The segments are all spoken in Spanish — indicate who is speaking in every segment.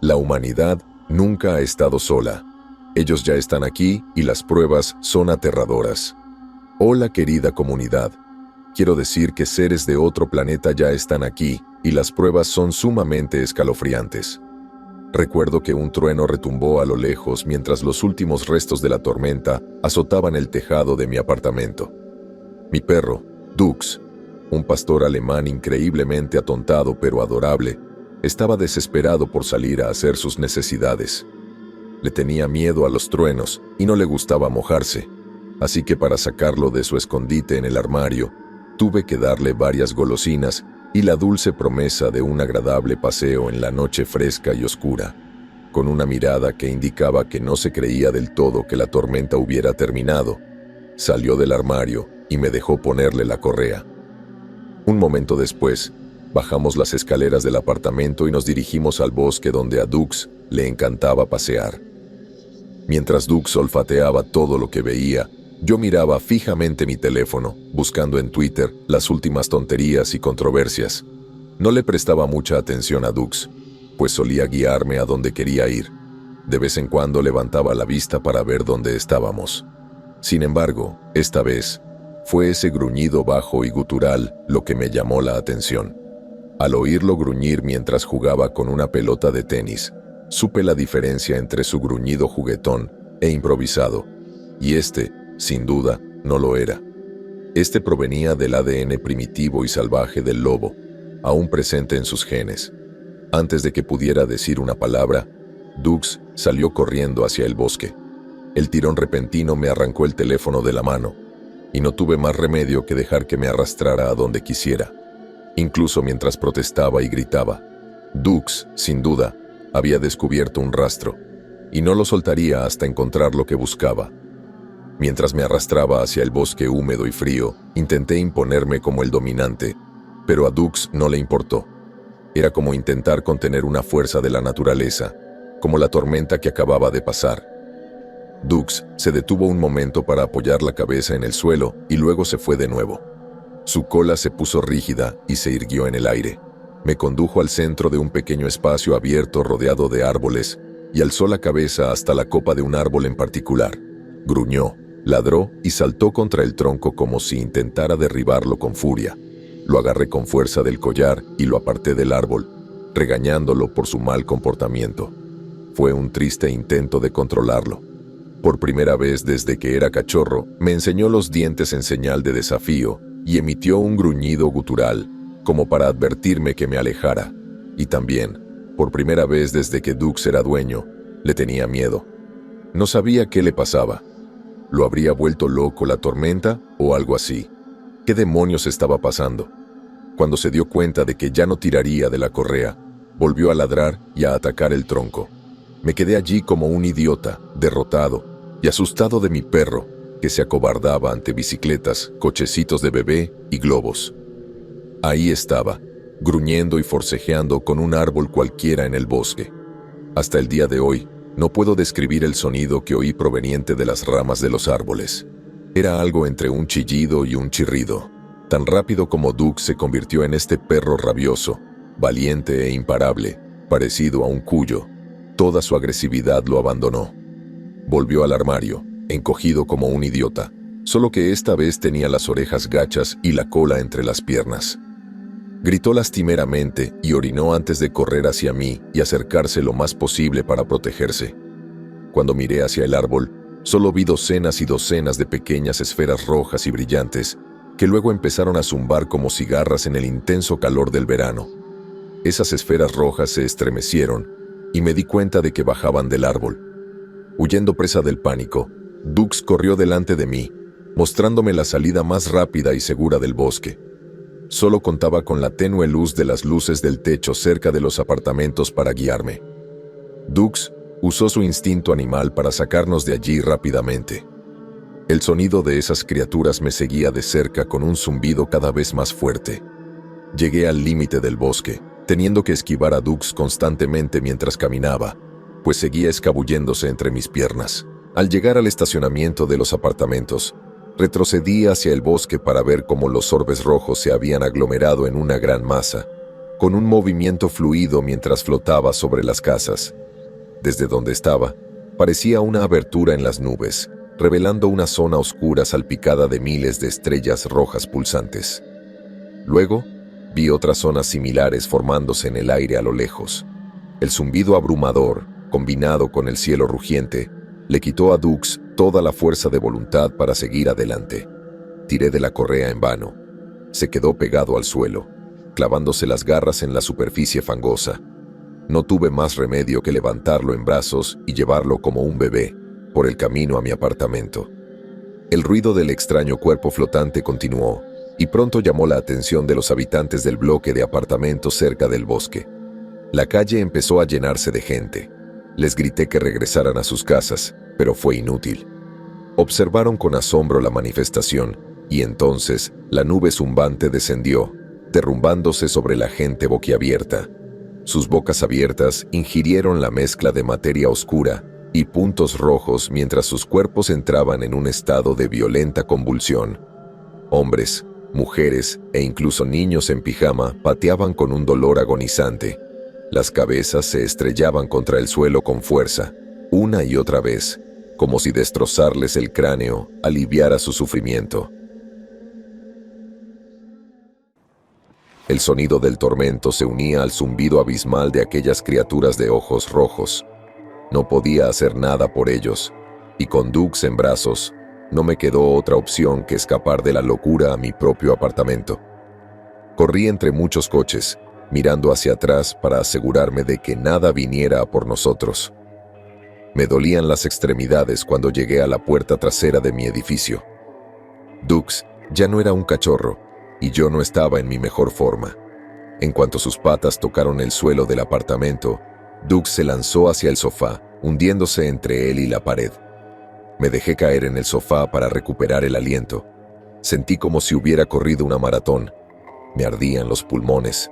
Speaker 1: La humanidad nunca ha estado sola. Ellos ya están aquí y las pruebas son aterradoras. Hola querida comunidad. Quiero decir que seres de otro planeta ya están aquí y las pruebas son sumamente escalofriantes. Recuerdo que un trueno retumbó a lo lejos mientras los últimos restos de la tormenta azotaban el tejado de mi apartamento. Mi perro, Dux, un pastor alemán increíblemente atontado pero adorable, estaba desesperado por salir a hacer sus necesidades. Le tenía miedo a los truenos y no le gustaba mojarse, así que para sacarlo de su escondite en el armario, tuve que darle varias golosinas y la dulce promesa de un agradable paseo en la noche fresca y oscura, con una mirada que indicaba que no se creía del todo que la tormenta hubiera terminado. Salió del armario y me dejó ponerle la correa. Un momento después, bajamos las escaleras del apartamento y nos dirigimos al bosque donde a Dux le encantaba pasear. Mientras Dux olfateaba todo lo que veía, yo miraba fijamente mi teléfono, buscando en Twitter las últimas tonterías y controversias. No le prestaba mucha atención a Dux, pues solía guiarme a donde quería ir. De vez en cuando levantaba la vista para ver dónde estábamos. Sin embargo, esta vez, fue ese gruñido bajo y gutural lo que me llamó la atención. Al oírlo gruñir mientras jugaba con una pelota de tenis, supe la diferencia entre su gruñido juguetón e improvisado, y sin duda, no lo era. Este provenía del ADN primitivo y salvaje del lobo, aún presente en sus genes. Antes de que pudiera decir una palabra, Dux salió corriendo hacia el bosque. El tirón repentino me arrancó el teléfono de la mano, y no tuve más remedio que dejar que me arrastrara a donde quisiera, incluso mientras protestaba y gritaba. Dux, sin duda, había descubierto un rastro, y no lo soltaría hasta encontrar lo que buscaba. Mientras me arrastraba hacia el bosque húmedo y frío, intenté imponerme como el dominante, pero a Dux no le importó. Era como intentar contener una fuerza de la naturaleza, como la tormenta que acababa de pasar. Dux se detuvo un momento para apoyar la cabeza en el suelo y luego se fue de nuevo. Su cola se puso rígida y se irguió en el aire. Me condujo al centro de un pequeño espacio abierto rodeado de árboles y alzó la cabeza hasta la copa de un árbol en particular. Gruñó, ladró y saltó contra el tronco como si intentara derribarlo con furia. Lo agarré con fuerza del collar y lo aparté del árbol, regañándolo por su mal comportamiento. Fue un triste intento de controlarlo. Por primera vez desde que era cachorro, me enseñó los dientes en señal de desafío y emitió un gruñido gutural, como para advertirme que me alejara. Y también, por primera vez desde que Dux era dueño, le tenía miedo. No sabía qué le pasaba. ¿Lo habría vuelto loco la tormenta o algo así? ¿Qué demonios estaba pasando? Cuando se dio cuenta de que ya no tiraría de la correa, volvió a ladrar y a atacar el tronco. Me quedé allí como un idiota, derrotado y asustado de mi perro, que se acobardaba ante bicicletas, cochecitos de bebé y globos. Ahí estaba, gruñendo y forcejeando con un árbol cualquiera en el bosque. Hasta el día de hoy, no puedo describir el sonido que oí proveniente de las ramas de los árboles. Era algo entre un chillido y un chirrido. Tan rápido como Dux se convirtió en este perro rabioso, valiente e imparable, parecido a un cuyo, toda su agresividad lo abandonó. Volvió al armario, encogido como un idiota, solo que esta vez tenía las orejas gachas y la cola entre las piernas. Gritó lastimeramente y orinó antes de correr hacia mí y acercarse lo más posible para protegerse. Cuando miré hacia el árbol, solo vi docenas y docenas de pequeñas esferas rojas y brillantes, que luego empezaron a zumbar como cigarras en el intenso calor del verano. Esas esferas rojas se estremecieron y me di cuenta de que bajaban del árbol. Huyendo presa del pánico, Dux corrió delante de mí, mostrándome la salida más rápida y segura del bosque. Solo contaba con la tenue luz de las luces del techo cerca de los apartamentos para guiarme. Dux usó su instinto animal para sacarnos de allí rápidamente. El sonido de esas criaturas me seguía de cerca con un zumbido cada vez más fuerte. Llegué al límite del bosque, teniendo que esquivar a Dux constantemente mientras caminaba, pues seguía escabulléndose entre mis piernas. Al llegar al estacionamiento de los apartamentos, retrocedí hacia el bosque para ver cómo los orbes rojos se habían aglomerado en una gran masa, con un movimiento fluido mientras flotaba sobre las casas. Desde donde estaba, parecía una abertura en las nubes, revelando una zona oscura salpicada de miles de estrellas rojas pulsantes. Luego, vi otras zonas similares formándose en el aire a lo lejos. El zumbido abrumador, combinado con el cielo rugiente, le quitó a Dux toda la fuerza de voluntad para seguir adelante. Tiré de la correa en vano. Se quedó pegado al suelo, clavándose las garras en la superficie fangosa. No tuve más remedio que levantarlo en brazos y llevarlo como un bebé por el camino a mi apartamento. El ruido del extraño cuerpo flotante continuó, y pronto llamó la atención de los habitantes del bloque de apartamentos cerca del bosque. La calle empezó a llenarse de gente. Les grité que regresaran a sus casas, pero fue inútil. Observaron con asombro la manifestación, y entonces la nube zumbante descendió, derrumbándose sobre la gente boquiabierta. Sus bocas abiertas ingirieron la mezcla de materia oscura y puntos rojos mientras sus cuerpos entraban en un estado de violenta convulsión. Hombres, mujeres e incluso niños en pijama pateaban con un dolor agonizante. Las cabezas se estrellaban contra el suelo con fuerza, una y otra vez, como si destrozarles el cráneo aliviara su sufrimiento. El sonido del tormento se unía al zumbido abismal de aquellas criaturas de ojos rojos. No podía hacer nada por ellos, y con Dux en brazos, no me quedó otra opción que escapar de la locura a mi propio apartamento. Corrí entre muchos coches, mirando hacia atrás para asegurarme de que nada viniera a por nosotros. Me dolían las extremidades cuando llegué a la puerta trasera de mi edificio. Dux ya no era un cachorro, y yo no estaba en mi mejor forma. En cuanto sus patas tocaron el suelo del apartamento, Dux se lanzó hacia el sofá, hundiéndose entre él y la pared. Me dejé caer en el sofá para recuperar el aliento. Sentí como si hubiera corrido una maratón. Me ardían los pulmones.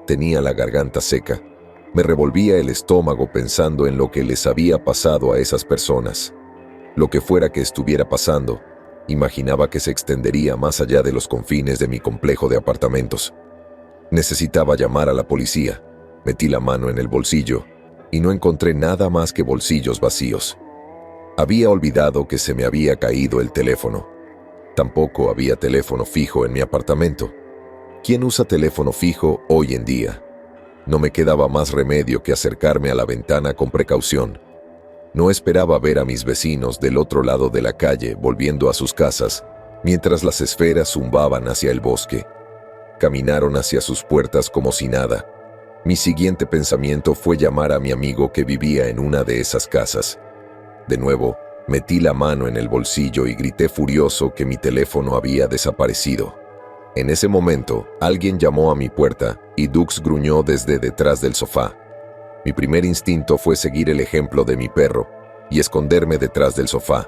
Speaker 1: Tenía la garganta seca. Me revolvía el estómago pensando en lo que les había pasado a esas personas. Lo que fuera que estuviera pasando, imaginaba que se extendería más allá de los confines de mi complejo de apartamentos. Necesitaba llamar a la policía. Metí la mano en el bolsillo y no encontré nada más que bolsillos vacíos. Había olvidado que se me había caído el teléfono. Tampoco había teléfono fijo en mi apartamento. ¿Quién usa teléfono fijo hoy en día? No me quedaba más remedio que acercarme a la ventana con precaución. No esperaba ver a mis vecinos del otro lado de la calle volviendo a sus casas, mientras las esferas zumbaban hacia el bosque. Caminaron hacia sus puertas como si nada. Mi siguiente pensamiento fue llamar a mi amigo que vivía en una de esas casas. De nuevo, metí la mano en el bolsillo y grité furioso que mi teléfono había desaparecido. En ese momento, alguien llamó a mi puerta y Dux gruñó desde detrás del sofá. Mi primer instinto fue seguir el ejemplo de mi perro y esconderme detrás del sofá.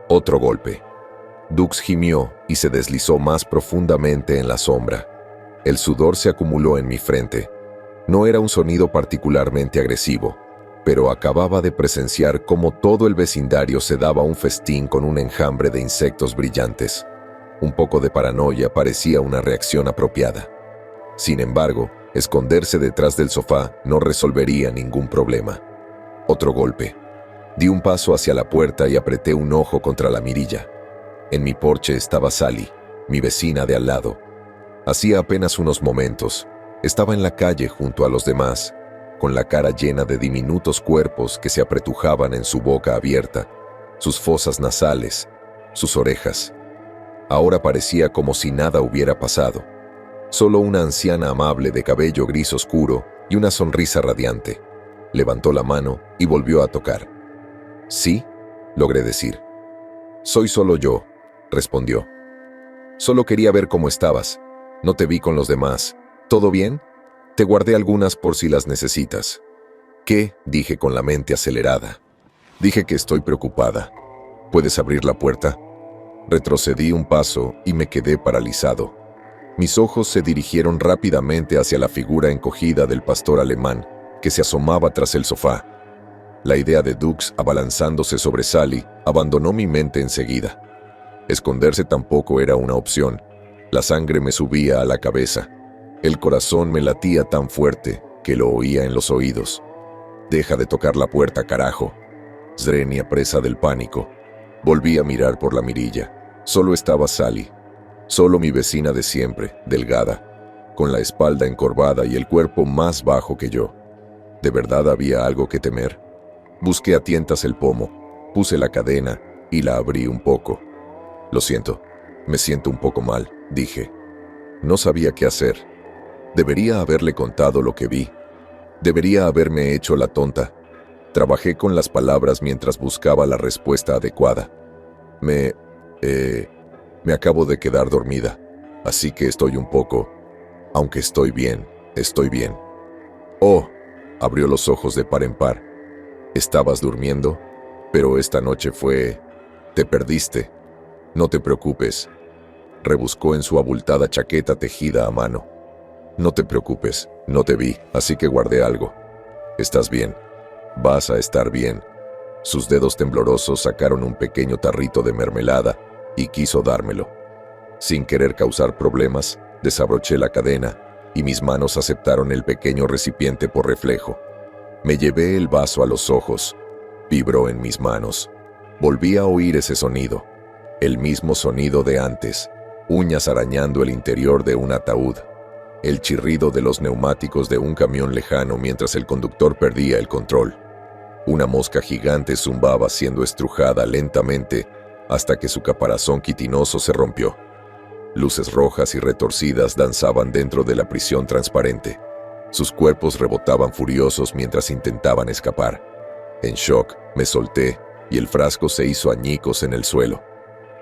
Speaker 1: Otro golpe. Dux gimió y se deslizó más profundamente en la sombra. El sudor se acumuló en mi frente. No era un sonido particularmente agresivo, pero acababa de presenciar cómo todo el vecindario se daba un festín con un enjambre de insectos brillantes. Un poco de paranoia parecía una reacción apropiada. Sin embargo, esconderse detrás del sofá no resolvería ningún problema. Otro golpe. Di un paso hacia la puerta y apreté un ojo contra la mirilla. En mi porche estaba Sally, mi vecina de al lado. Hacía apenas unos momentos, estaba en la calle junto a los demás, con la cara llena de diminutos cuerpos que se apretujaban en su boca abierta, sus fosas nasales, sus orejas. Ahora parecía como si nada hubiera pasado. Solo una anciana amable de cabello gris oscuro y una sonrisa radiante. Levantó la mano y volvió a tocar. «Sí», logré decir. «Soy solo yo», respondió. «Solo quería ver cómo estabas. No te vi con los demás. ¿Todo bien? Te guardé algunas por si las necesitas». «¿Qué?», dije con la mente acelerada. «Dije que estoy preocupada. ¿Puedes abrir la puerta?» Retrocedí un paso y me quedé paralizado. Mis ojos se dirigieron rápidamente hacia la figura encogida del pastor alemán, que se asomaba tras el sofá. La idea de Dux abalanzándose sobre Sally abandonó mi mente enseguida. Esconderse tampoco era una opción. La sangre me subía a la cabeza. El corazón me latía tan fuerte que lo oía en los oídos. «Deja de tocar la puerta, carajo». Zrenia, presa del pánico. Volví a mirar por la mirilla. Solo estaba Sally. Solo mi vecina de siempre, delgada, con la espalda encorvada y el cuerpo más bajo que yo. ¿De verdad había algo que temer? Busqué a tientas el pomo, puse la cadena y la abrí un poco. «Lo siento, me siento un poco mal», dije. No sabía qué hacer. Debería haberle contado lo que vi. Debería haberme hecho la tonta. Trabajé con las palabras mientras buscaba la respuesta adecuada. Me acabo de quedar dormida, así que estoy un poco... Aunque estoy bien, estoy bien. «Oh», abrió los ojos de par en par. «¿Estabas durmiendo? Pero esta noche fue... Te perdiste. No te preocupes». Rebuscó en su abultada chaqueta tejida a mano. «No te preocupes, no te vi, así que guardé algo. Estás bien. Vas a estar bien». Sus dedos temblorosos sacaron un pequeño tarrito de mermelada y quiso dármelo. Sin querer causar problemas, desabroché la cadena y mis manos aceptaron el pequeño recipiente por reflejo. Me llevé el vaso a los ojos. Vibró en mis manos. Volví a oír ese sonido. El mismo sonido de antes. Uñas arañando el interior de un ataúd. El chirrido de los neumáticos de un camión lejano mientras el conductor perdía el control. Una mosca gigante zumbaba siendo estrujada lentamente hasta que su caparazón quitinoso se rompió. Luces rojas y retorcidas danzaban dentro de la prisión transparente. Sus cuerpos rebotaban furiosos mientras intentaban escapar. En shock, me solté y el frasco se hizo añicos en el suelo.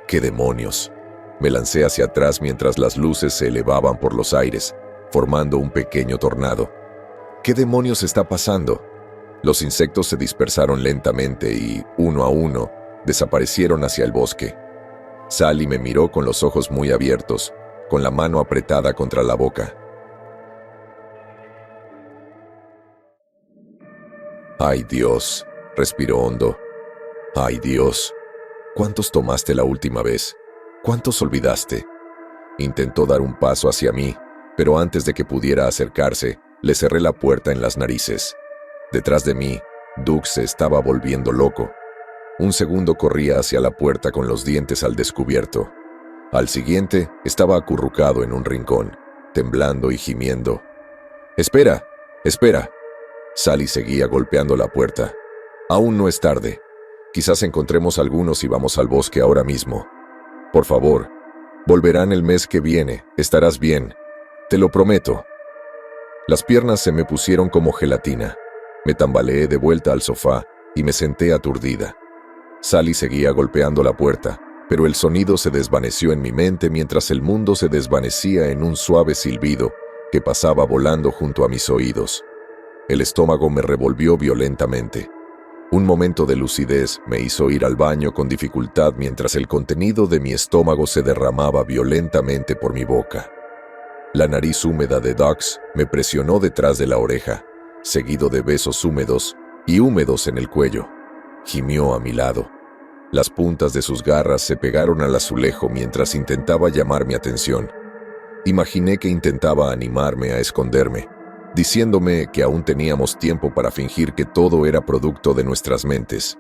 Speaker 1: ¡Qué demonios! Me lancé hacia atrás mientras las luces se elevaban por los aires, formando un pequeño tornado. ¿Qué demonios está pasando? Los insectos se dispersaron lentamente y, uno a uno, desaparecieron hacia el bosque. Sally me miró con los ojos muy abiertos, con la mano apretada contra la boca. «Ay, Dios», respiró hondo. «Ay, Dios. ¿Cuántos tomaste la última vez? ¿Cuántos olvidaste?» Intentó dar un paso hacia mí, pero antes de que pudiera acercarse, le cerré la puerta en las narices. Detrás de mí, Doug se estaba volviendo loco. Un segundo corría hacia la puerta con los dientes al descubierto. Al siguiente, estaba acurrucado en un rincón, temblando y gimiendo. «¡Espera! ¡Espera!» Sally seguía golpeando la puerta. «Aún no es tarde. Quizás encontremos algunos y vamos al bosque ahora mismo. Por favor, volverán el mes que viene. Estarás bien. Te lo prometo». Las piernas se me pusieron como gelatina. Me tambaleé de vuelta al sofá y me senté aturdida. Sally seguía golpeando la puerta, pero el sonido se desvaneció en mi mente mientras el mundo se desvanecía en un suave silbido que pasaba volando junto a mis oídos. El estómago me revolvió violentamente. Un momento de lucidez me hizo ir al baño con dificultad mientras el contenido de mi estómago se derramaba violentamente por mi boca. La nariz húmeda de Dux me presionó detrás de la oreja, seguido de besos húmedos y húmedos en el cuello. Gimió a mi lado. Las puntas de sus garras se pegaron al azulejo mientras intentaba llamar mi atención. Imaginé que intentaba animarme a esconderme, diciéndome que aún teníamos tiempo para fingir que todo era producto de nuestras mentes.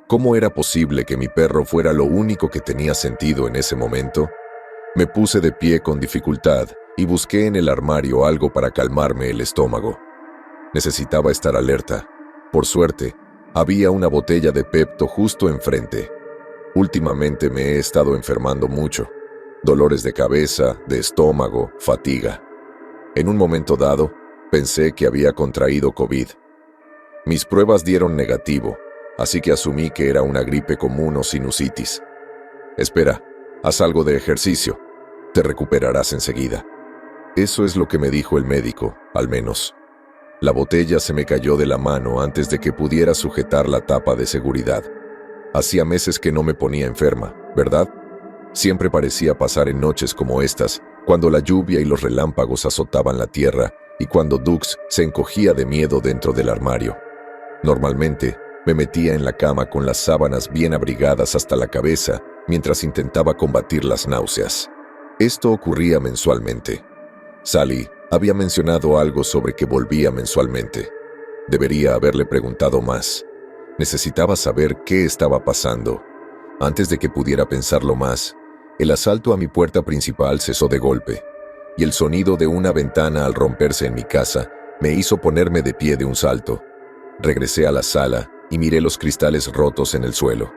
Speaker 1: ¿Cómo era posible que mi perro fuera lo único que tenía sentido en ese momento? Me puse de pie con dificultad y busqué en el armario algo para calmarme el estómago. Necesitaba estar alerta. Por suerte, había una botella de Pepto justo enfrente. Últimamente me he estado enfermando mucho. Dolores de cabeza, de estómago, fatiga. En un momento dado, pensé que había contraído COVID. Mis pruebas dieron negativo, así que asumí que era una gripe común o sinusitis. «Espera, haz algo de ejercicio. Te recuperarás enseguida». Eso es lo que me dijo el médico, al menos. La botella se me cayó de la mano antes de que pudiera sujetar la tapa de seguridad. Hacía meses que no me ponía enferma, ¿verdad? Siempre parecía pasar en noches como estas, cuando la lluvia y los relámpagos azotaban la tierra y cuando Dux se encogía de miedo dentro del armario. Normalmente, me metía en la cama con las sábanas bien abrigadas hasta la cabeza mientras intentaba combatir las náuseas. Esto ocurría mensualmente. Sally Había mencionado algo sobre que volvía mensualmente. Debería haberle preguntado más. Necesitaba saber qué estaba pasando. Antes de que pudiera pensarlo más, el asalto a mi puerta principal cesó de golpe, y el sonido de una ventana al romperse en mi casa me hizo ponerme de pie de un salto. Regresé a la sala y miré los cristales rotos en el suelo.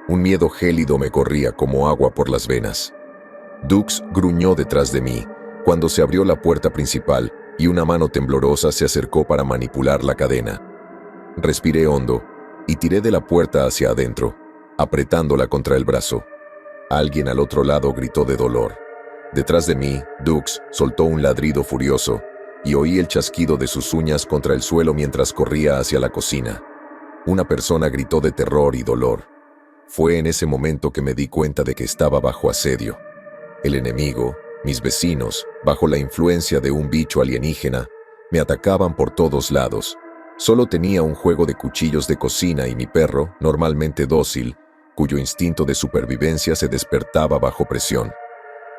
Speaker 1: Un miedo gélido me corría como agua por las venas. Dux gruñó detrás de mí cuando se abrió la puerta principal y una mano temblorosa se acercó para manipular la cadena. Respiré hondo y tiré de la puerta hacia adentro, apretándola contra el brazo. Alguien al otro lado gritó de dolor. Detrás de mí, Dux soltó un ladrido furioso y oí el chasquido de sus uñas contra el suelo mientras corría hacia la cocina. Una persona gritó de terror y dolor. Fue en ese momento que me di cuenta de que estaba bajo asedio. El enemigo, mis vecinos, bajo la influencia de un bicho alienígena, me atacaban por todos lados. Solo tenía un juego de cuchillos de cocina y mi perro, normalmente dócil, cuyo instinto de supervivencia se despertaba bajo presión.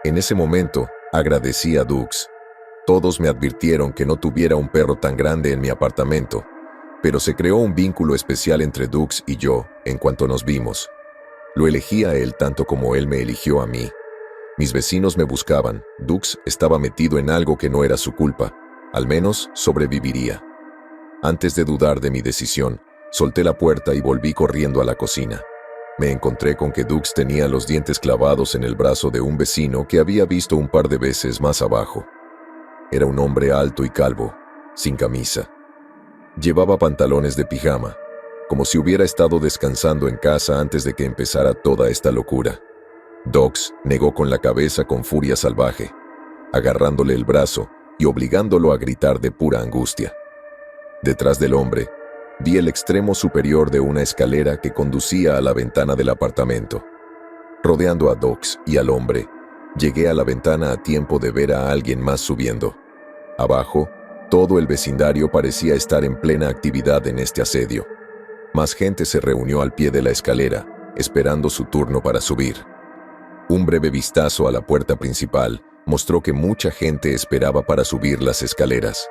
Speaker 1: En ese momento, agradecí a Dux. Todos me advirtieron que no tuviera un perro tan grande en mi apartamento, pero se creó un vínculo especial entre Dux y yo en cuanto nos vimos. Lo elegí a él tanto como él me eligió a mí. Mis vecinos me buscaban. Dux estaba metido en algo que no era su culpa. Al menos sobreviviría. Antes de dudar de mi decisión, solté la puerta y volví corriendo a la cocina. Me encontré con que Dux tenía los dientes clavados en el brazo de un vecino que había visto un par de veces más abajo. Era un hombre alto y calvo, sin camisa. Llevaba pantalones de pijama, como si hubiera estado descansando en casa antes de que empezara toda esta locura. Dux negó con la cabeza con furia salvaje, agarrándole el brazo y obligándolo a gritar de pura angustia. Detrás del hombre, vi el extremo superior de una escalera que conducía a la ventana del apartamento. Rodeando a Dux y al hombre, llegué a la ventana a tiempo de ver a alguien más subiendo. Abajo, todo el vecindario parecía estar en plena actividad en este asedio. Más gente se reunió al pie de la escalera, esperando su turno para subir. Un breve vistazo a la puerta principal mostró que mucha gente esperaba para subir las escaleras.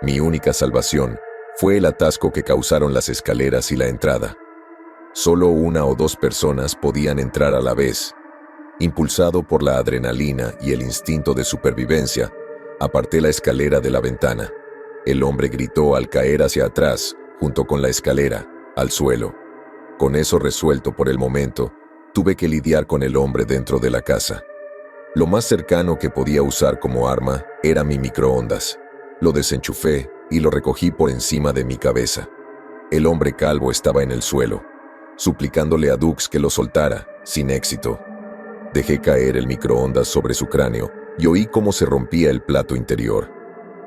Speaker 1: Mi única salvación fue el atasco que causaron las escaleras y la entrada. Solo una o dos personas podían entrar a la vez. Impulsado por la adrenalina y el instinto de supervivencia, aparté la escalera de la ventana. El hombre gritó al caer hacia atrás, junto con la escalera, al suelo. Con eso resuelto por el momento, tuve que lidiar con el hombre dentro de la casa. Lo más cercano que podía usar como arma era mi microondas. Lo desenchufé y lo recogí por encima de mi cabeza. El hombre calvo estaba en el suelo, suplicándole a Dux que lo soltara, sin éxito. Dejé caer el microondas sobre su cráneo y oí cómo se rompía el plato interior.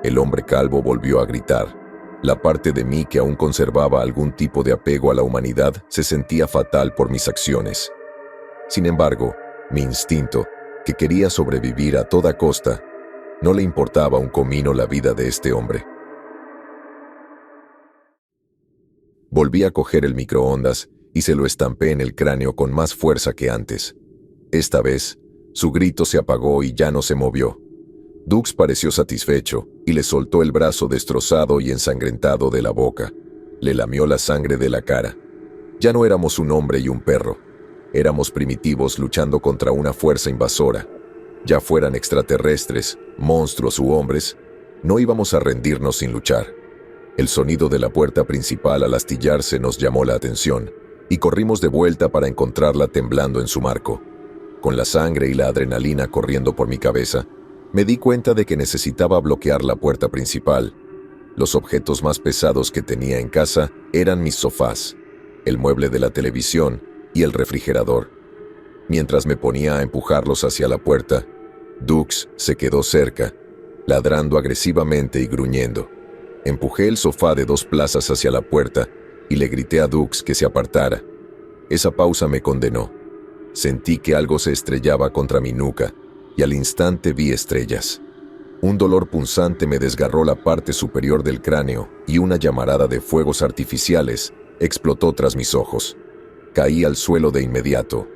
Speaker 1: El hombre calvo volvió a gritar. La parte de mí que aún conservaba algún tipo de apego a la humanidad se sentía fatal por mis acciones. Sin embargo, mi instinto, que quería sobrevivir a toda costa, no le importaba un comino la vida de este hombre. Volví a coger el microondas y se lo estampé en el cráneo con más fuerza que antes. Esta vez, su grito se apagó y ya no se movió. Dux pareció satisfecho y le soltó el brazo destrozado y ensangrentado de la boca. Le lamió la sangre de la cara. Ya no éramos un hombre y un perro. Éramos primitivos luchando contra una fuerza invasora. Ya fueran extraterrestres, monstruos u hombres, no íbamos a rendirnos sin luchar. El sonido de la puerta principal al astillarse nos llamó la atención y corrimos de vuelta para encontrarla temblando en su marco. Con la sangre y la adrenalina corriendo por mi cabeza, me di cuenta de que necesitaba bloquear la puerta principal. Los objetos más pesados que tenía en casa eran mis sofás, el mueble de la televisión y el refrigerador. Mientras me ponía a empujarlos hacia la puerta, Dux se quedó cerca, ladrando agresivamente y gruñendo. Empujé el sofá de 2 plazas hacia la puerta y le grité a Dux que se apartara. Esa pausa me condenó. Sentí que algo se estrellaba contra mi nuca y al instante vi estrellas. Un dolor punzante me desgarró la parte superior del cráneo y una llamarada de fuegos artificiales explotó tras mis ojos. Caí al suelo de inmediato.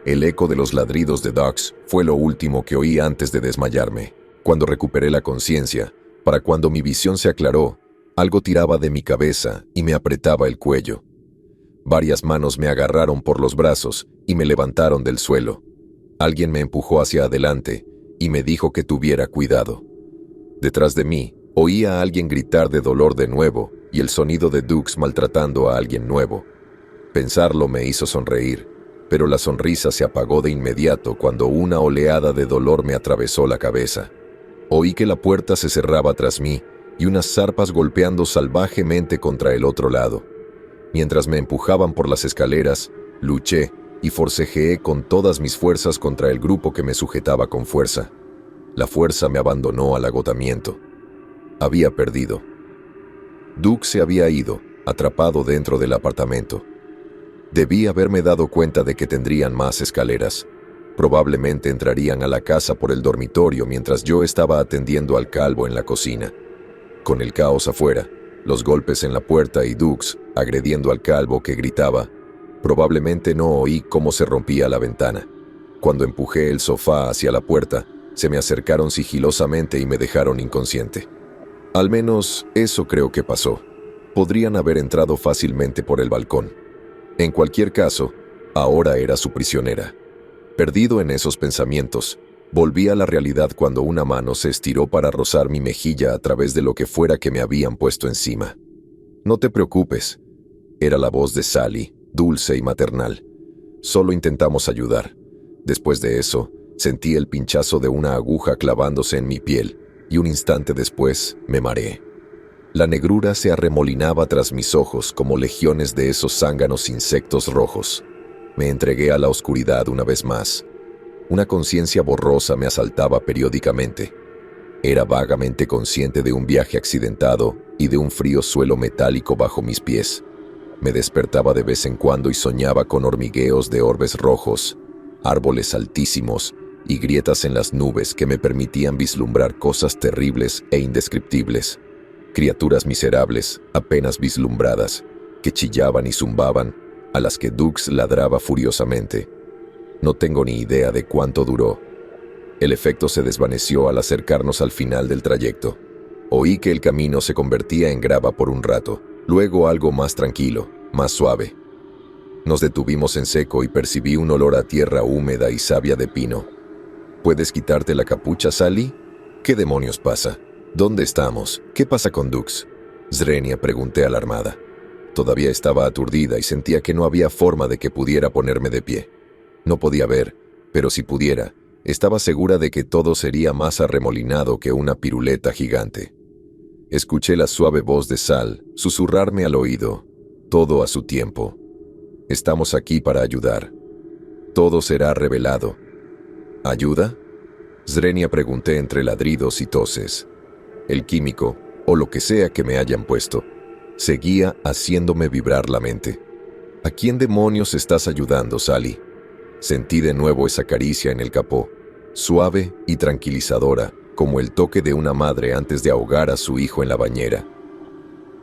Speaker 1: El eco de los ladridos de Dux fue lo último que oí antes de desmayarme. Cuando recuperé la conciencia, Para cuando mi visión se aclaró, algo tiraba de mi cabeza y me apretaba el cuello. Varias manos me agarraron por los brazos y me levantaron del suelo. Alguien me empujó hacia adelante y me dijo que tuviera cuidado. Detrás de mí, oía a alguien gritar de dolor de nuevo y el sonido de Dux maltratando a alguien nuevo. Pensarlo me hizo sonreír, pero la sonrisa se apagó de inmediato cuando una oleada de dolor me atravesó la cabeza. Oí que la puerta se cerraba tras mí y unas zarpas golpeando salvajemente contra el otro lado. Mientras me empujaban por las escaleras, luché y forcejeé con todas mis fuerzas contra el grupo que me sujetaba con fuerza. La fuerza me abandonó al agotamiento. Había perdido. Dux se había ido, atrapado dentro del apartamento. Debí haberme dado cuenta de que tendrían más escaleras. Probablemente entrarían a la casa por el dormitorio mientras yo estaba atendiendo al calvo en la cocina. Con el caos afuera, los golpes en la puerta y Dux agrediendo al calvo que gritaba, probablemente no oí cómo se rompía la ventana. Cuando empujé el sofá hacia la puerta, se me acercaron sigilosamente y me dejaron inconsciente. Al menos eso creo que pasó. Podrían haber entrado fácilmente por el balcón. En cualquier caso, ahora era su prisionera. Perdido en esos pensamientos, volví a la realidad cuando una mano se estiró para rozar mi mejilla a través de lo que fuera que me habían puesto encima. «No te preocupes», era la voz de Sally, dulce y maternal. «Solo intentamos ayudar». Después de eso, sentí el pinchazo de una aguja clavándose en mi piel, y un instante después me mareé. La negrura se arremolinaba tras mis ojos como legiones de esos zánganos insectos rojos. Me entregué a la oscuridad una vez más. Una conciencia borrosa me asaltaba periódicamente. Era vagamente consciente de un viaje accidentado y de un frío suelo metálico bajo mis pies. Me despertaba de vez en cuando y soñaba con hormigueos de orbes rojos, árboles altísimos y grietas en las nubes que me permitían vislumbrar cosas terribles e indescriptibles. Criaturas miserables, apenas vislumbradas, que chillaban y zumbaban, a las que Dux ladraba furiosamente. No tengo ni idea de cuánto duró. El efecto se desvaneció al acercarnos al final del trayecto. Oí que el camino se convertía en grava por un rato, luego algo más tranquilo, más suave. Nos detuvimos en seco y percibí un olor a tierra húmeda y savia de pino. ¿Puedes quitarte la capucha, Sally? ¿Qué demonios pasa? ¿Dónde estamos? ¿Qué pasa con Dux? Zrenia, pregunté alarmada. Todavía estaba aturdida y sentía que no había forma de que pudiera ponerme de pie. No podía ver, pero si pudiera, estaba segura de que todo sería más arremolinado que una piruleta gigante. Escuché la suave voz de Sal susurrarme al oído, todo a su tiempo. Estamos aquí para ayudar. Todo será revelado. ¿Ayuda? Zrenia, pregunté entre ladridos y toses. El químico, o lo que sea que me hayan puesto, seguía haciéndome vibrar la mente. ¿A quién demonios estás ayudando, Sally? Sentí de nuevo esa caricia en el capó, suave y tranquilizadora, como el toque de una madre antes de ahogar a su hijo en la bañera.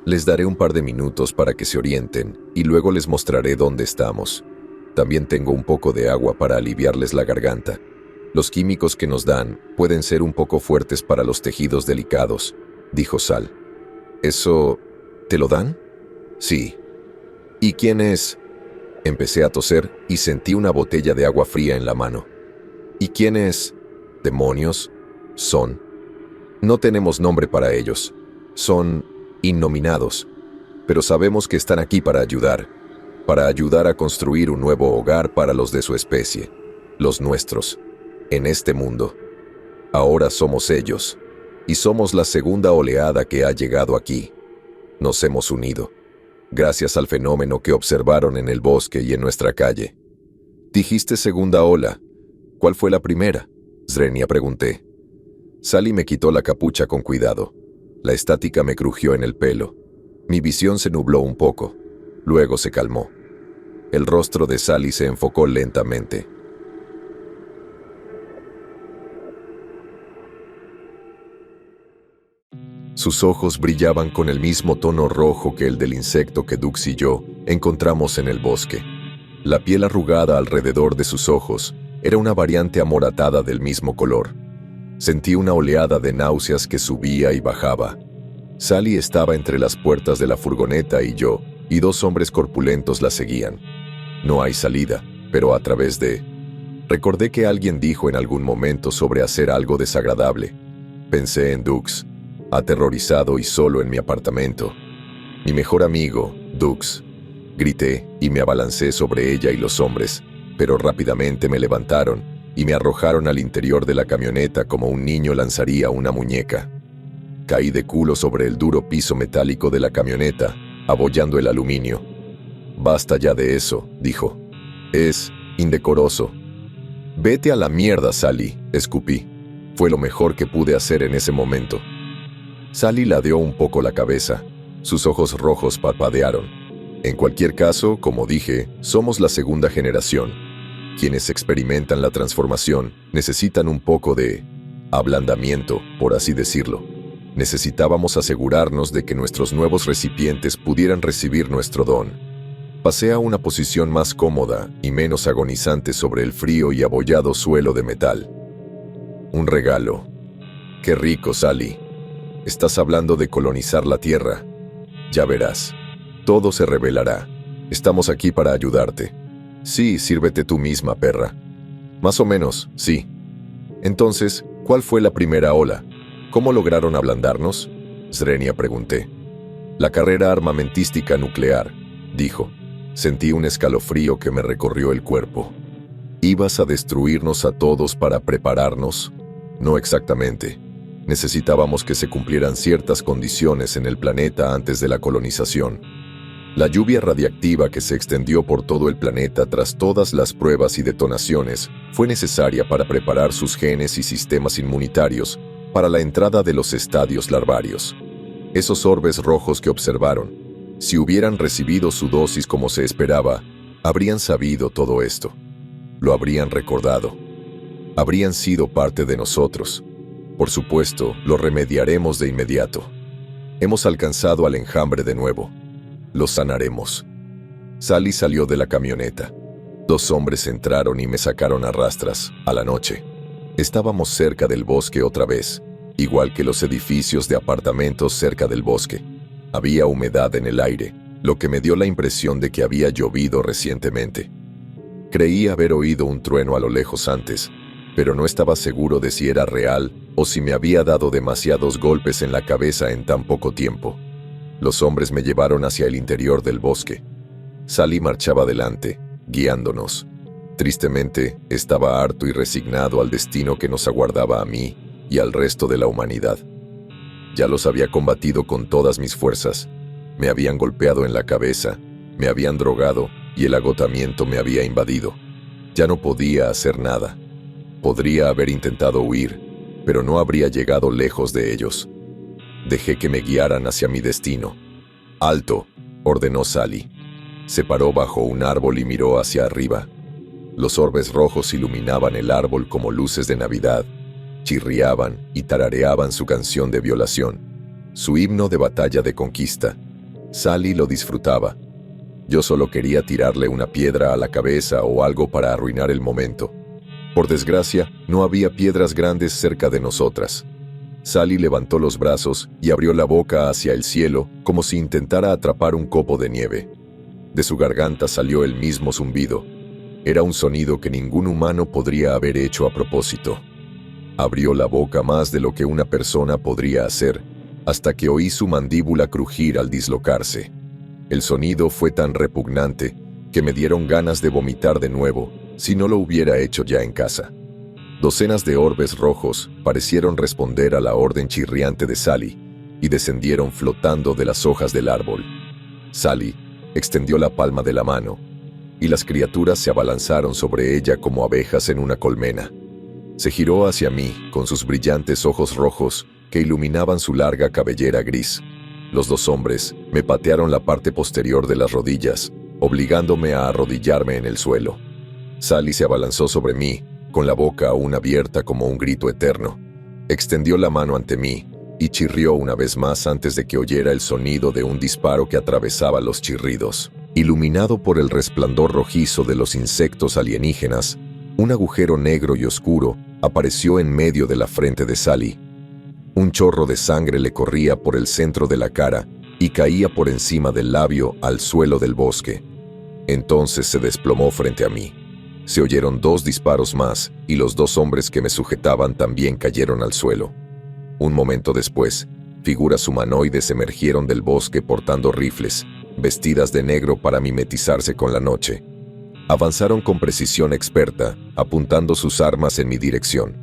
Speaker 1: Les daré un par de minutos para que se orienten y luego les mostraré dónde estamos. También tengo un poco de agua para aliviarles la garganta. Los químicos que nos dan pueden ser un poco fuertes para los tejidos delicados, dijo Sal. ¿Eso te lo dan? Sí. ¿Y quién es? Empecé a toser y sentí una botella de agua fría en la mano. ¿Y quiénes, demonios, son? No tenemos nombre para ellos. Son innominados. Pero sabemos que están aquí para ayudar a construir un nuevo hogar para los de su especie, los nuestros, en este mundo. Ahora somos ellos, y somos la segunda oleada que ha llegado aquí. Nos hemos unido, gracias al fenómeno que observaron en el bosque y en nuestra calle. Dijiste segunda ola. ¿Cuál fue la primera? Zrenia, pregunté. Sally me quitó la capucha con cuidado. La estática me crujió en el pelo. Mi visión se nubló un poco. Luego se calmó. El rostro de Sally se enfocó lentamente. Sus ojos brillaban con el mismo tono rojo que el del insecto que Dux y yo encontramos en el bosque. La piel arrugada alrededor de sus ojos era una variante amoratada del mismo color. Sentí una oleada de náuseas que subía y bajaba. Sally estaba entre las puertas de la furgoneta y yo, y dos hombres corpulentos la seguían. No hay salida, pero a través de... Recordé que alguien dijo en algún momento sobre hacer algo desagradable. Pensé en Dux, aterrorizado y solo en mi apartamento. Mi mejor amigo, Dux. Grité y me abalancé sobre ella y los hombres, pero rápidamente me levantaron y me arrojaron al interior de la camioneta como un niño lanzaría una muñeca. Caí de culo sobre el duro piso metálico de la camioneta, abollando el aluminio. «Basta ya de eso», dijo. «Es indecoroso». «Vete a la mierda, Sally», escupí. Fue lo mejor que pude hacer en ese momento. Sally ladeó un poco la cabeza. Sus ojos rojos parpadearon. En cualquier caso, como dije, somos la segunda generación. Quienes experimentan la transformación necesitan un poco de ablandamiento, por así decirlo. Necesitábamos asegurarnos de que nuestros nuevos recipientes pudieran recibir nuestro don. Pasé a una posición más cómoda y menos agonizante sobre el frío y abollado suelo de metal. Un regalo. Qué rico, Sally. Estás hablando de colonizar la Tierra. Ya verás. Todo se revelará. Estamos aquí para ayudarte. Sí, sírvete tú misma, perra. Más o menos, sí. Entonces, ¿cuál fue la primera ola? ¿Cómo lograron ablandarnos? Srenia pregunté. La carrera armamentística nuclear, dijo. Sentí un escalofrío que me recorrió el cuerpo. ¿Ibas a destruirnos a todos para prepararnos? No exactamente. Necesitábamos que se cumplieran ciertas condiciones en el planeta antes de la colonización. La lluvia radiactiva que se extendió por todo el planeta tras todas las pruebas y detonaciones fue necesaria para preparar sus genes y sistemas inmunitarios para la entrada de los estadios larvarios. Esos orbes rojos que observaron, si hubieran recibido su dosis como se esperaba, habrían sabido todo esto. Lo habrían recordado. Habrían sido parte de nosotros. Por supuesto, lo remediaremos de inmediato. Hemos alcanzado al enjambre de nuevo. Lo sanaremos. Sally salió de la camioneta. Dos hombres entraron y me sacaron a rastras, a la noche. Estábamos cerca del bosque otra vez, igual que los edificios de apartamentos cerca del bosque. Había humedad en el aire, lo que me dio la impresión de que había llovido recientemente. Creí haber oído un trueno a lo lejos antes, pero no estaba seguro de si era real o si me había dado demasiados golpes en la cabeza en tan poco tiempo. Los hombres me llevaron hacia el interior del bosque. Sally marchaba adelante, guiándonos. Tristemente, estaba harto y resignado al destino que nos aguardaba a mí y al resto de la humanidad. Ya los había combatido con todas mis fuerzas. Me habían golpeado en la cabeza, me habían drogado y el agotamiento me había invadido. Ya no podía hacer nada. Podría haber intentado huir, pero no habría llegado lejos de ellos. Dejé que me guiaran hacia mi destino. «Alto», ordenó Sally. Se paró bajo un árbol y miró hacia arriba. Los orbes rojos iluminaban el árbol como luces de Navidad. Chirriaban y tarareaban su canción de violación, su himno de batalla de conquista. Sally lo disfrutaba. Yo solo quería tirarle una piedra a la cabeza o algo para arruinar el momento. Por desgracia, no había piedras grandes cerca de nosotras. Sally levantó los brazos y abrió la boca hacia el cielo como si intentara atrapar un copo de nieve. De su garganta salió el mismo zumbido. Era un sonido que ningún humano podría haber hecho a propósito. Abrió la boca más de lo que una persona podría hacer, hasta que oí su mandíbula crujir al dislocarse. El sonido fue tan repugnante que me dieron ganas de vomitar de nuevo, si no lo hubiera hecho ya en casa. Docenas de orbes rojos parecieron responder a la orden chirriante de Sally y descendieron flotando de las hojas del árbol. Sally extendió la palma de la mano, y las criaturas se abalanzaron sobre ella como abejas en una colmena. Se giró hacia mí con sus brillantes ojos rojos que iluminaban su larga cabellera gris. Los dos hombres me patearon la parte posterior de las rodillas, obligándome a arrodillarme en el suelo. Sally se abalanzó sobre mí, con la boca aún abierta como un grito eterno. Extendió la mano ante mí y chirrió una vez más antes de que oyera el sonido de un disparo que atravesaba los chirridos. Iluminado por el resplandor rojizo de los insectos alienígenas, Un agujero negro y oscuro apareció en medio de la frente de Sally. Un chorro de sangre le corría por el centro de la cara y caía por encima del labio al suelo del bosque. Entonces se desplomó frente a mí. Se oyeron 2 disparos más y los 2 hombres que me sujetaban también cayeron al suelo. Un momento después, figuras humanoides emergieron del bosque portando rifles, vestidas de negro para mimetizarse con la noche. Avanzaron con precisión experta, apuntando sus armas en mi dirección.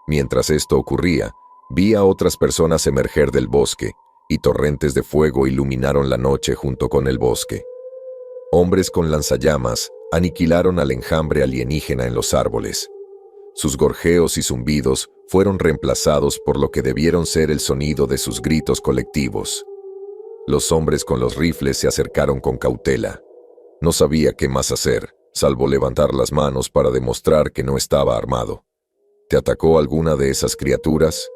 Speaker 1: Mientras esto ocurría, vi a otras personas emerger del bosque, y torrentes de fuego iluminaron la noche junto con el bosque. Hombres con lanzallamas aniquilaron al enjambre alienígena en los árboles. Sus gorjeos y zumbidos fueron reemplazados por lo que debieron ser el sonido de sus gritos colectivos. Los hombres con los rifles se acercaron con cautela. No sabía qué más hacer, salvo levantar las manos para demostrar que no estaba armado. ¿Te atacó alguna de esas criaturas?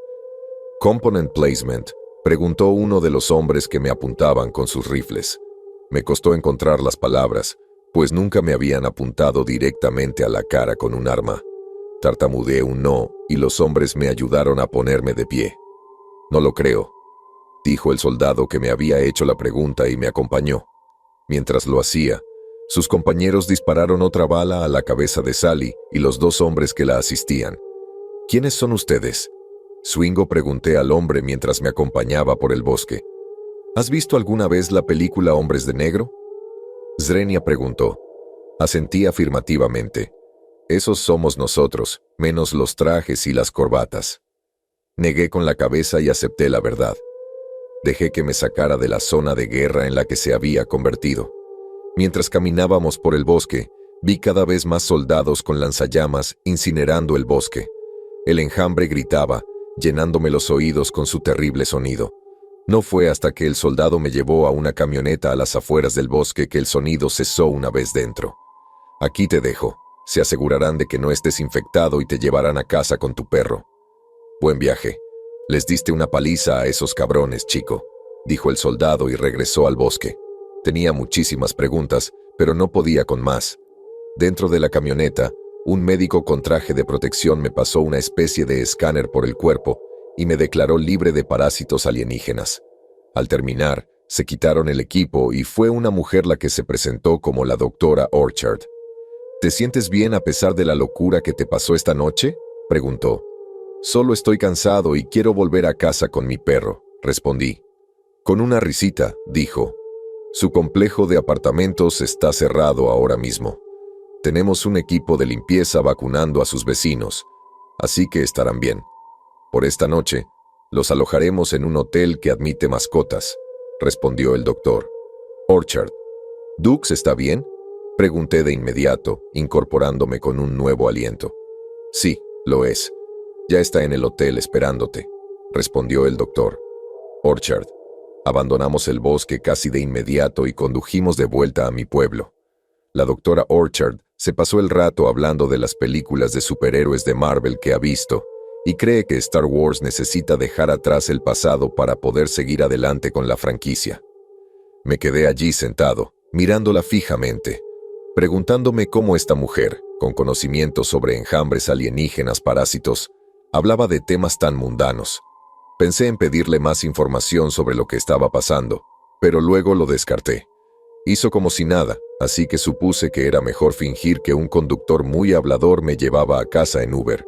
Speaker 1: Component placement, preguntó uno de los hombres que me apuntaban con sus rifles. Me costó encontrar las palabras, pues nunca me habían apuntado directamente a la cara con un arma. Tartamudeé un no y los hombres me ayudaron a ponerme de pie. No lo creo, dijo el soldado que me había hecho la pregunta y me acompañó. Mientras lo hacía, sus compañeros dispararon otra bala a la cabeza de Sally y los 2 hombres que la asistían. ¿Quiénes son ustedes? Swingo, pregunté al hombre mientras me acompañaba por el bosque. ¿Has visto alguna vez la película Hombres de Negro? Zrenia preguntó. Asentí afirmativamente. Esos somos nosotros, menos los trajes y las corbatas. Negué con la cabeza y acepté la verdad. Dejé que me sacara de la zona de guerra en la que se había convertido. Mientras caminábamos por el bosque, vi cada vez más soldados con lanzallamas incinerando el bosque. El enjambre gritaba, llenándome los oídos con su terrible sonido. No fue hasta que el soldado me llevó a una camioneta a las afueras del bosque que el sonido cesó una vez dentro. Aquí te dejo. Se asegurarán de que no estés infectado y te llevarán a casa con tu perro. Buen viaje. Les diste una paliza a esos cabrones, chico, dijo el soldado y regresó al bosque. Tenía muchísimas preguntas, pero no podía con más. Dentro de la camioneta, un médico con traje de protección me pasó una especie de escáner por el cuerpo y me declaró libre de parásitos alienígenas. Al terminar, se quitaron el equipo y fue una mujer la que se presentó como la doctora Orchard. ¿Te sientes bien a pesar de la locura que te pasó esta noche?, preguntó. Solo estoy cansado y quiero volver a casa con mi perro, respondí. Con una risita, dijo. Su complejo de apartamentos está cerrado ahora mismo. Tenemos un equipo de limpieza vacunando a sus vecinos, así que estarán bien. Por esta noche, los alojaremos en un hotel que admite mascotas, respondió el doctor. Orchard. ¿Dux está bien?, pregunté de inmediato, incorporándome con un nuevo aliento. Sí, lo es. Ya está en el hotel esperándote, respondió el doctor. Orchard. Abandonamos el bosque casi de inmediato y condujimos de vuelta a mi pueblo. La doctora Orchard se pasó el rato hablando de las películas de superhéroes de Marvel que ha visto y cree que Star Wars necesita dejar atrás el pasado para poder seguir adelante con la franquicia. Me quedé allí sentado, mirándola fijamente, preguntándome cómo esta mujer, con conocimiento sobre enjambres alienígenas parásitos, hablaba de temas tan mundanos. Pensé en pedirle más información sobre lo que estaba pasando, pero luego lo descarté. Hizo como si nada, así que supuse que era mejor fingir que un conductor muy hablador me llevaba a casa en Uber.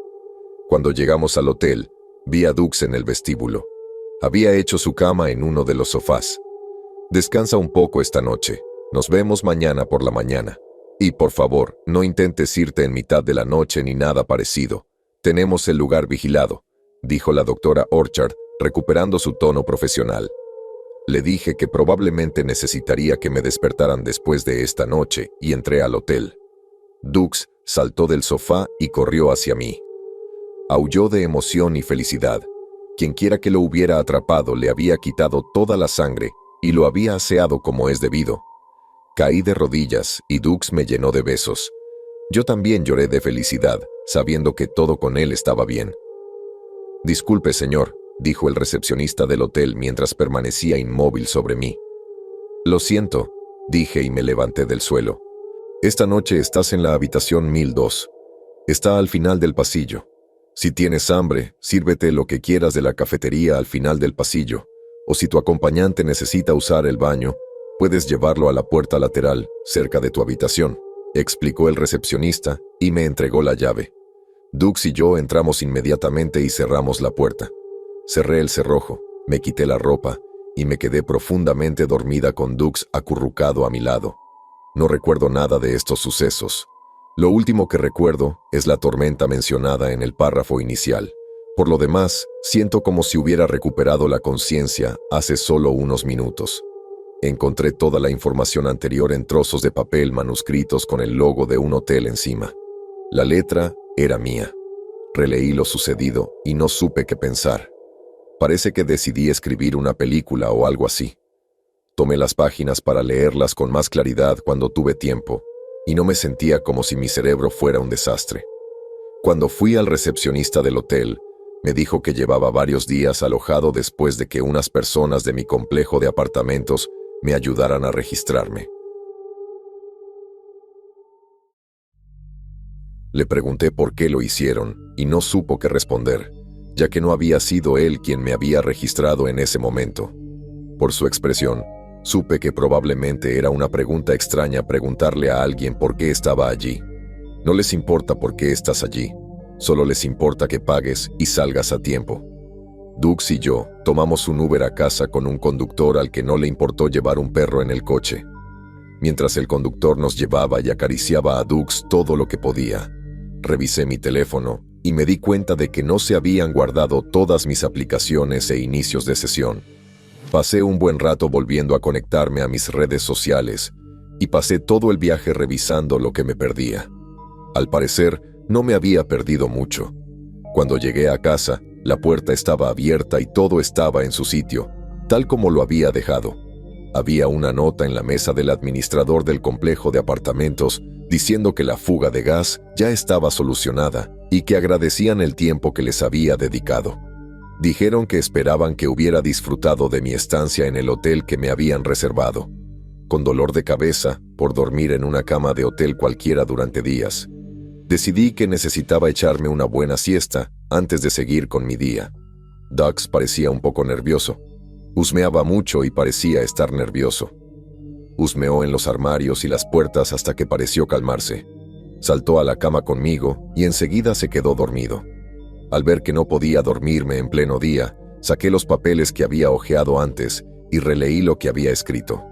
Speaker 1: Cuando llegamos al hotel, vi a Dux en el vestíbulo. Había hecho su cama en uno de los sofás. Descansa un poco esta noche. Nos vemos mañana por la mañana. Y por favor, no intentes irte en mitad de la noche ni nada parecido. Tenemos el lugar vigilado, dijo la doctora Orchard, recuperando su tono profesional. Le dije que probablemente necesitaría que me despertaran después de esta noche y entré al hotel. Dux saltó del sofá y corrió hacia mí. Aulló de emoción y felicidad. Quienquiera que lo hubiera atrapado le había quitado toda la sangre y lo había aseado como es debido. Caí de rodillas y Dux me llenó de besos. Yo también lloré de felicidad, sabiendo que todo con él estaba bien. Disculpe, señor, dijo el recepcionista del hotel mientras permanecía inmóvil sobre mí. Lo siento, dije y me levanté del suelo. Esta noche estás en la habitación 1002. Está al final del pasillo. Si tienes hambre, sírvete lo que quieras de la cafetería al final del pasillo, o si tu acompañante necesita usar el baño, puedes llevarlo a la puerta lateral, cerca de tu habitación, explicó el recepcionista y me entregó la llave. Dux y yo entramos inmediatamente y cerramos la puerta. Cerré el cerrojo, me quité la ropa y me quedé profundamente dormida con Dux acurrucado a mi lado. No recuerdo nada de estos sucesos. Lo último que recuerdo es la tormenta mencionada en el párrafo inicial. Por lo demás, siento como si hubiera recuperado la conciencia hace solo unos minutos. Encontré toda la información anterior en trozos de papel manuscritos con el logo de un hotel encima. La letra era mía. Releí lo sucedido y no supe qué pensar. Parece que decidí escribir una película o algo así. Tomé las páginas para leerlas con más claridad cuando tuve tiempo, y no me sentía como si mi cerebro fuera un desastre. Cuando fui al recepcionista del hotel, me dijo que llevaba varios días alojado después de que unas personas de mi complejo de apartamentos me ayudaran a registrarme. Le pregunté por qué lo hicieron y no supo qué responder, ya que no había sido él quien me había registrado en ese momento. Por su expresión, supe que probablemente era una pregunta extraña preguntarle a alguien por qué estaba allí. No les importa por qué estás allí, solo les importa que pagues y salgas a tiempo. Dux y yo tomamos un Uber a casa con un conductor al que no le importó llevar un perro en el coche. Mientras el conductor nos llevaba y acariciaba a Dux todo lo que podía, revisé mi teléfono y me di cuenta de que no se habían guardado todas mis aplicaciones e inicios de sesión. Pasé un buen rato volviendo a conectarme a mis redes sociales y pasé todo el viaje revisando lo que me perdía. Al parecer, no me había perdido mucho. Cuando llegué a casa, la puerta estaba abierta y todo estaba en su sitio, tal como lo había dejado. Había una nota en la mesa del administrador del complejo de apartamentos diciendo que la fuga de gas ya estaba solucionada y que agradecían el tiempo que les había dedicado. Dijeron que esperaban que hubiera disfrutado de mi estancia en el hotel que me habían reservado. Con dolor de cabeza por dormir en una cama de hotel cualquiera durante días, decidí que necesitaba echarme una buena siesta antes de seguir con mi día. Dux parecía un poco nervioso. Husmeaba mucho y parecía estar nervioso. Husmeó en los armarios y las puertas hasta que pareció calmarse. Saltó a la cama conmigo y enseguida se quedó dormido. Al ver que no podía dormirme en pleno día, saqué los papeles que había hojeado antes y releí lo que había escrito.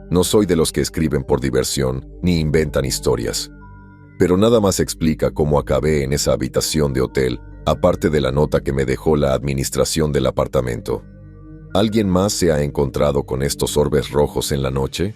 Speaker 1: No soy de los que escriben por diversión ni inventan historias. Pero nada más explica cómo acabé en esa habitación de hotel, aparte de la nota que me dejó la administración del apartamento. ¿Alguien más se ha encontrado con estos orbes rojos en la noche?